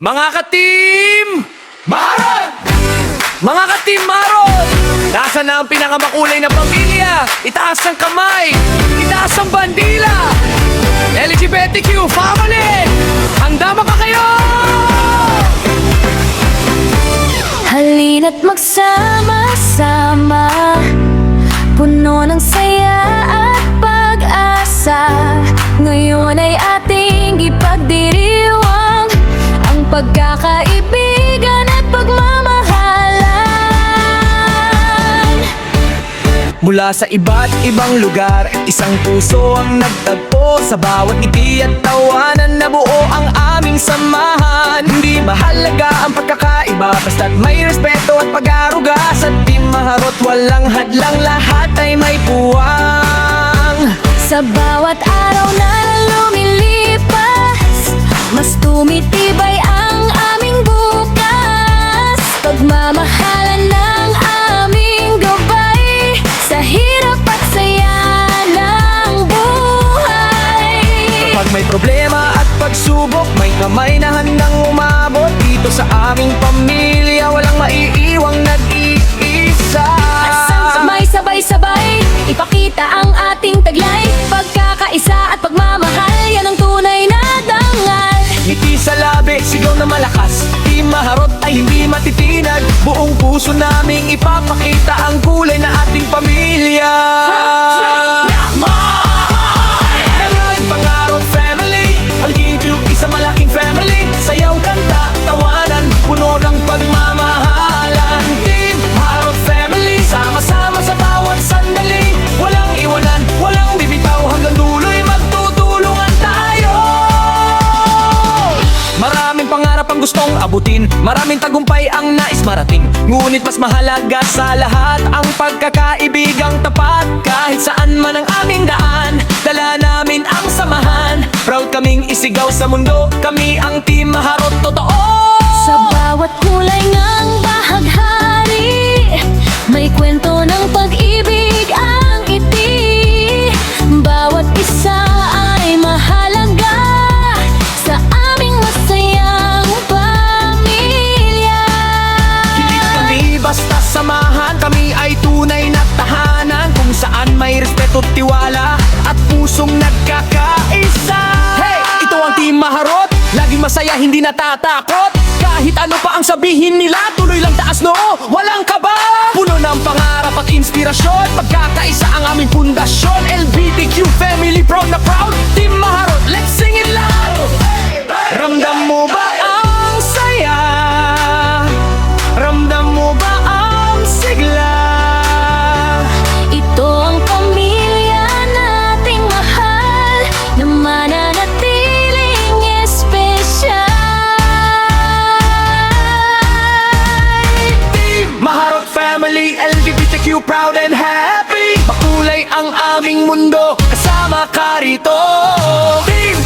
Mga ka-team Marot! Mga ka-team Marot! Nasaan na ang pinakamakulay na pamilya? Itaas ang kamay! Itaas ang bandila! LGBTQ family! Handa ba ka kayo? Halina't magsama-sama, puno ng saya at pag-asa. Ngayon ay ating ipagdiriwang ang pagkakaibigan at pagmamahalan. Mula sa iba't ibang lugar, isang puso ang nagtagpo. Sa bawat ngiti at tawanan, nabuo ang aming samahan. Hindi mahalaga ang pagkakaiba, basta't may respeto at pag-aaruga. Sa Team Maharot walang hadlang, lahat ay may puwang. Sa bawat araw na lumilipas, mas tumitibay ang aming bukas. Pagmamahalan ng aming gabay, sa hirap at saya ng buhay. Kapag may problema at pagsubok, may kamay na handang umabot. Dito sa aming pamilya, walang maiiwang nag-iisa. Asang may sabay-sabay, ipakita ang ating taglay. Pagkakaisa at pagmamahal, yan ang tunay na dangal. Ngiti sa labi, sigaw na malakas. Team Maharot ay hindi matitinag. Buong puso naming ipapakita ang kulay na ating pamilya. Maraming Pangarot family, LGBTQ isa malaking family. Sayaw, kanta, tawanan, puno ng pagmamahalan. Team Maharot family, sama-sama sa bawat sandali. Walang iwanan, walang bibitaw, hanggang dulo'y magtutulungan tayo. Maraming pangarap ang gustong abutin, maraming tagumpay ang nais marating. Ngunit mas mahalaga sa lahat ang pagkakaibigang tapat. Kahit saan man ang aming daan, dala namin ang samahan. Proud kaming isigaw sa mundo, kami ang Team Maharot totoo. Sa bawat kulay ng bahaghari, may kwento ng pag-ibig ang iti. Bawat isa ay mahalaga sa aming masayang pamilya. Hindi kami basta samahan, kami ay tunay na tahanan. Kung saan may respeto, tiwala at pusong nagkakaisa. Hey! Ito ang Team Maharot, laging masaya, hindi natatakot. Kahit ano pa ang sabihin nila, tuloy lang taas noo, walang kaba. Puno ng pangarap at inspirasyon, pagkakaisa ang aming pundasyon. LGBTQ family, proud na proud. Team Maharot, let's sing it loud. Ramdam mo ba ang saya? Ramdam mo ba ang sigla? Ito ang pamilya nating mahal, na mananatiling espesyal. Team Maharot family, LGBTQ proud and happy. Makulay ang aming mundo, kasama ka rito. Team